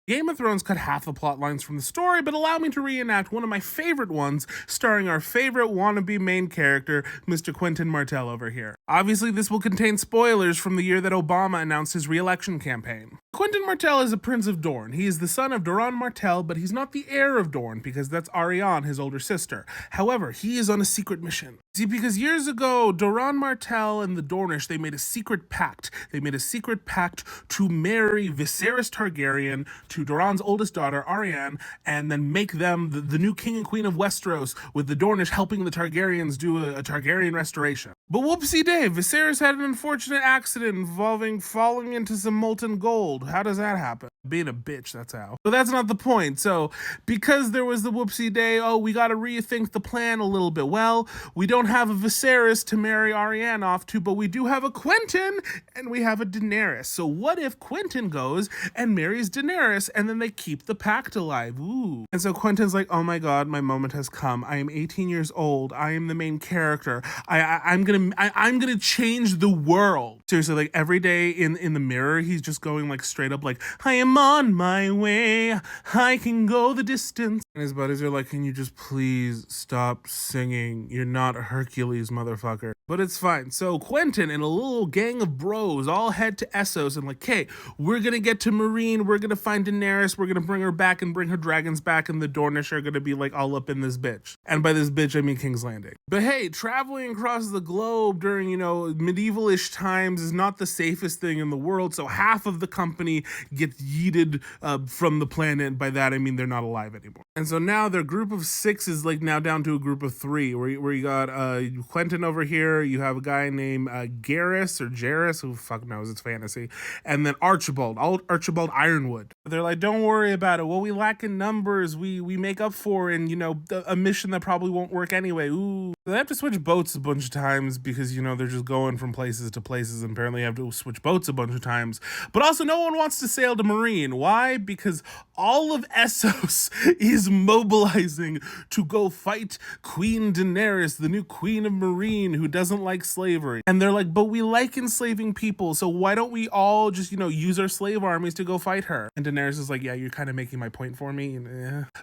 Game of Thrones cut half the plot lines from the story, but allow me to reenact one of my favorite ones, starring our favorite wannabe main character, Mr. Quentyn Martell over here. Obviously, this will contain spoilers from the year that Obama announced his re-election campaign. Quentyn Martell is a Prince of Dorne. He is the son of Doran Martell, but he's not the heir of Dorne, because that's Arianne, his older sister. However, he is on a secret mission. See, because years ago, Doran Martell and the Dornish, they made a secret pact. They made a secret pact to marry Viserys Targaryen to Doran's oldest daughter, Arianne, and then make them the new king and queen of Westeros, with the Dornish helping the Targaryens do a Targaryen restoration. But whoopsie day, Viserys had an unfortunate accident involving falling into some molten gold. How does that happen? Being a bitch, that's how. But that's not the point. So, because there was the whoopsie day, oh, we gotta rethink the plan a little bit. Well, we don't have a Viserys to marry Arianne off to, but we do have a Quentyn, and we have a Daenerys. So what if Quentyn goes and marries Daenerys, and then they keep the pact alive? Ooh. And so Quentyn's like, oh my god, my moment has come. I am 18 years old. I am the main character. I'm gonna change the world. Seriously, like every day in the mirror, he's just going like straight up like, I am on my way. I can go the distance. And his buddies are like, can you just please stop singing? You're not Hercules, motherfucker. But it's fine. So Quentyn and a little gang of bros all head to Essos and like, hey, we're gonna get to Meereen. We're gonna find Daenerys. We're gonna bring her back and bring her dragons back. And the Dornish are gonna be like all up in this bitch. And by this bitch, I mean King's Landing. But hey, traveling across the globe during, medieval-ish times is not the safest thing in the world. So half of the company gets yeeted from the planet. And by that, I mean they're not alive anymore. And so now their group of 6 is like now down to a group of 3, where you got Quentyn over here. You have a guy named Garrus or Jairus, who fuck knows, it's fantasy, and then Archibald Ironwood. They're like, don't worry about it. What we lack in numbers, we make up for in a mission that probably won't work anyway. Ooh. So they have to switch boats a bunch of times because they're just going from places to places, and apparently have to switch boats a bunch of times. But also, no one wants to sail to Meereen. Why? Because all of Essos is mobilizing to go fight Queen Daenerys, the new queen of Meereen, who doesn't like slavery. And they're like, but we like enslaving people, so why don't we all just, use our slave armies to go fight her? And Daenerys is like, yeah, you're kind of making my point for me.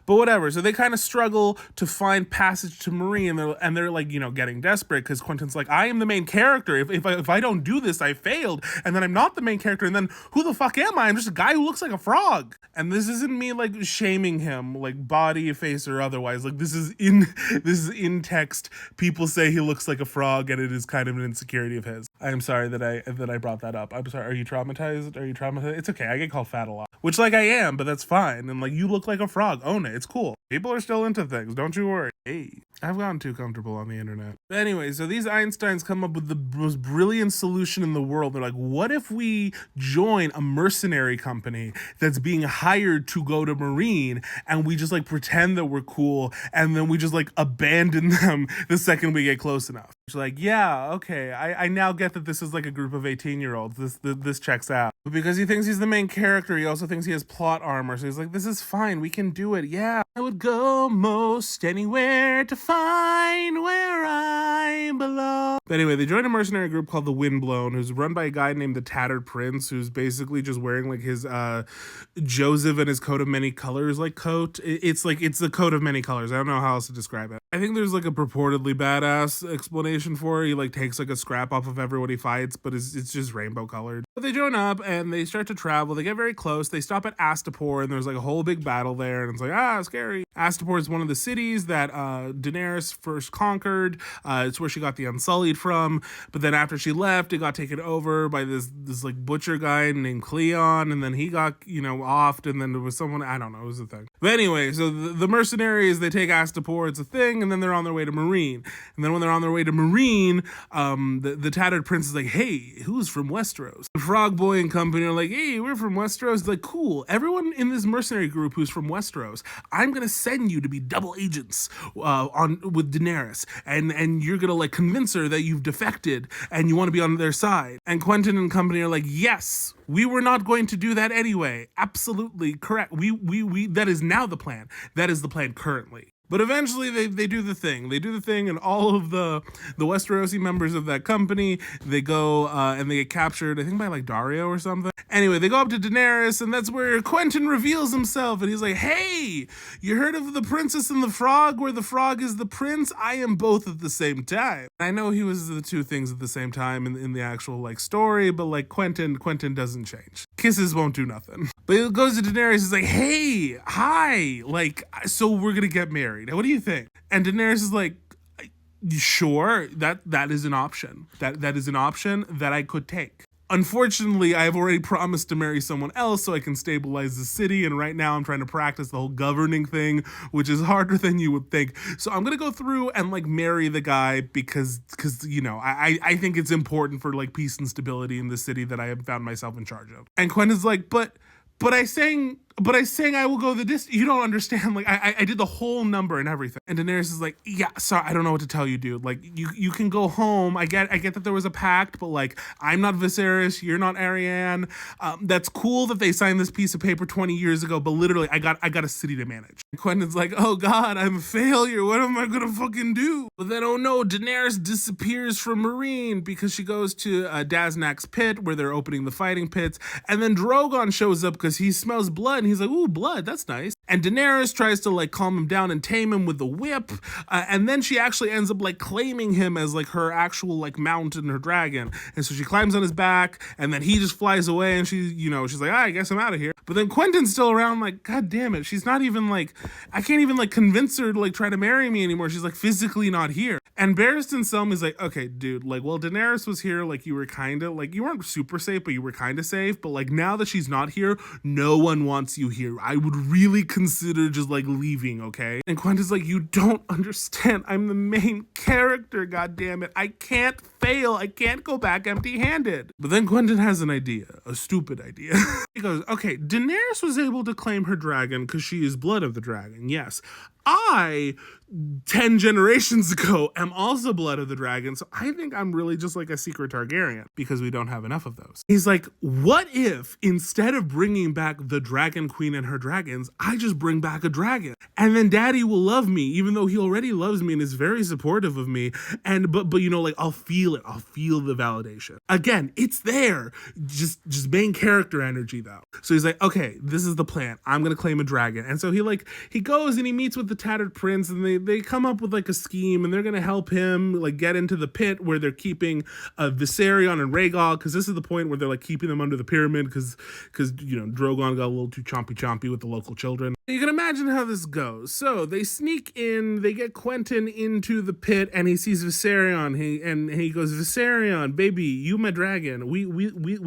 But whatever. So they kind of struggle to find passage to Meereen, and they're like, getting desperate because Quentyn's like, I am the main character. If I don't do this, I failed. And then I'm not the main character. And then who the fuck am I? I'm just a guy who looks like a frog. And this isn't me like shaming him, like body, face, or otherwise. Like this is in text. People say he looks like a frog, and it is kind of an insecurity of his. I'm sorry that I brought that up. I'm sorry. Are you traumatized? It's okay. I get called fat a lot, which like I am, but that's fine. And like, you look like a frog. Own it. It's cool. People are still into things. Don't you worry. Hey, I've gotten too comfortable on the internet. But anyway, so these Einsteins come up with the most brilliant solution in the world. They're like, what if we join a mercenary company that's being hired to go to Meereen, and we just like pretend that we're cool, and then we just like abandon them the second we get close enough. It's like, yeah, okay, I now get that this is like a group of 18-year-olds. This checks out. But because he thinks he's the main character, he also thinks he has plot armor. So he's like, this is fine, we can do it. Yeah, I would go most anywhere to find where I belong. But anyway, they join a mercenary group called the Windblown, who's run by a guy named the Tattered Prince, who's basically just wearing like his Joseph and his coat of many colors like coat. It's the coat of many colors. I don't know how else to describe it. I think there's like a purportedly badass explanation for it. He like takes like a scrap off of everyone he fights, but it's just rainbow colored. But they join up and they start to travel. They get very close. They stop at Astapor, and there's like a whole big battle there, and it's like, scary. Astapor is one of the cities that Daenerys first conquered. It's where she got the Unsullied from. But then after she left, it got taken over by this like butcher guy named Cleon, and then he got offed, and then there was someone, I don't know, it was a thing. But anyway, so the mercenaries, they take Astapor, it's a thing, and then they're on their way to Meereen. And then when they're on their way to Meereen, the Tattered Prince is like, hey, who's from Westeros? The Frog Boy and company are like, hey, we're from Westeros. It's like, cool, everyone in this mercenary group who's from Westeros, I'm gonna send you to be double agents with Daenerys, and you're gonna like convince her that you've defected and you want to be on their side. And Quentyn and company are like, yes, we were not going to do that anyway. Absolutely correct. We that is now the plan. That is the plan currently. But eventually they do the thing. They do the thing, and all of the Westerosi members of that company, they go and they get captured, I think by like Dario or something. Anyway, they go up to Daenerys, and that's where Quentyn reveals himself, and he's like, hey, you heard of the princess and the frog, where the frog is the prince? I am both at the same time. I know he was the two things at the same time in the actual like story, but like Quentyn doesn't change. Kisses won't do nothing. But he goes to Daenerys, he's like, hey, hi, like, so we're gonna get married. What do you think? And Daenerys is like, sure, that is an option. That is an option that I could take. Unfortunately, I have already promised to marry someone else so I can stabilize the city, and right now I'm trying to practice the whole governing thing, which is harder than you would think. So I'm gonna go through and like marry the guy because you know, I think it's important for like peace and stability in the city that I have found myself in charge of. And Quentyn's like, but I sang I will go the distance. You don't understand. Like, I did the whole number and everything. And Daenerys is like, yeah, sorry, I don't know what to tell you, dude. Like, you can go home. I get that there was a pact, but like, I'm not Viserys, you're not Arianne. That's cool that they signed this piece of paper 20 years ago, but literally, I got a city to manage. And Quentyn's like, oh God, I'm a failure. What am I gonna fucking do? But then, oh no, Daenerys disappears from Meereen because she goes to Daznak's pit where they're opening the fighting pits. And then Drogon shows up because he smells blood. And he's like, ooh, blood, that's nice. And Daenerys tries to like calm him down and tame him with the whip. And then she actually ends up like claiming him as like her actual like mount and her dragon. And so she climbs on his back, and then he just flies away, and she's like, I guess I'm out of here. But then Quentyn's still around, like, God damn it. She's not even like, I can't even like convince her to like try to marry me anymore. She's like physically not here. And Barristan Selmy's like, okay, dude, like, well, Daenerys was here, like, you were kind of, like, you weren't super safe, but you were kind of safe. But, like, now that she's not here, no one wants you here. I would really consider just, like, leaving, okay? And Quentyn's like, you don't understand. I'm the main character, goddammit. I can't fail. I can't go back empty-handed. But then Quentyn has an idea, a stupid idea. He goes, okay, Daenerys was able to claim her dragon because she is blood of the dragon, yes. I, 10 generations ago, am also blood of the dragon, so I think I'm really just like a secret Targaryen because we don't have enough of those. He's like, what if instead of bringing back the dragon queen and her dragons, I just bring back a dragon? And then daddy will love me, even though he already loves me and is very supportive of me. And but you know, like, I'll feel it. I'll feel the validation. Again, it's there. Just main character energy though. So he's like, okay, this is the plan. I'm gonna claim a dragon. And so he goes and he meets with the tattered prince, and they come up with like a scheme, and they're gonna help him like get into the pit where they're keeping Viserion and Rhaegal, because this is the point where they're like keeping them under the pyramid because you know, Drogon got a little too chompy with the local children. You can imagine how this goes. So they sneak in, they get Quentyn into the pit, and he sees Viserion. He goes, Viserion, baby, you my dragon. We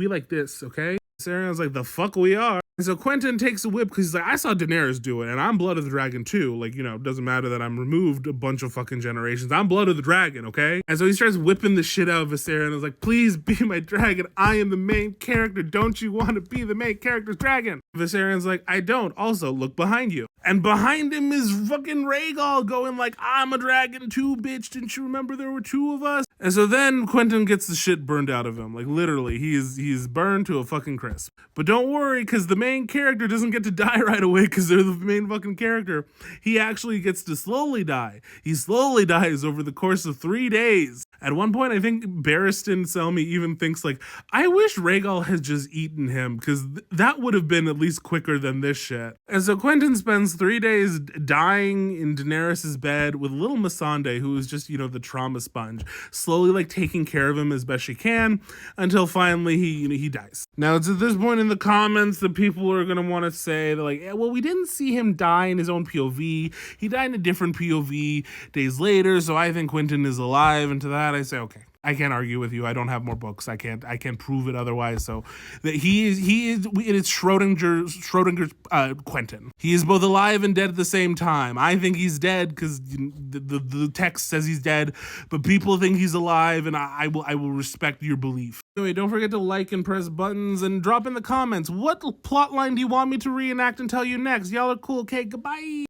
like this, okay? Viserion's like, the fuck we are. And so Quentyn takes a whip because he's like, I saw Daenerys do it, and I'm blood of the dragon too. Like, you know, it doesn't matter that I'm removed a bunch of fucking generations. I'm blood of the dragon, okay? And so he starts whipping the shit out of Viserion and is like, please be my dragon. I am the main character. Don't you want to be the main character's dragon? Viserion's like, I don't. Also, look behind you. And behind him is fucking Rhaegal going like, I'm a dragon too, bitch. Didn't you remember there were two of us? And so then Quentyn gets the shit burned out of him. Like, literally, he's burned to a fucking crisp. But don't worry, because the main character doesn't get to die right away because they're the main fucking character. He actually gets to slowly die. He slowly dies over the course of 3 days. At one point, I think Barristan Selmy even thinks like, I wish Rhaegal had just eaten him, because that would have been at least quicker than this shit. And so Quentyn spends 3 days dying in Daenerys' bed with little Missandei, who is just, you know, the trauma sponge, slowly like taking care of him as best she can until finally he dies. Now it's at this point in the comments that people are going to want to say, they're like, yeah, well, we didn't see him die in his own POV. He died in a different POV days later, so I think Quentyn is alive. And to that I say, okay, I can't argue with you. I don't have more books. I can't prove it otherwise. So that he is it is Schrodinger's Quentyn. He is both alive and dead at the same time. I think he's dead because the text says he's dead, but people think he's alive, and I will respect your belief. Anyway, don't forget to like and press buttons and drop in the comments. What plotline do you want me to reenact and tell you next? Y'all are cool. Okay, goodbye.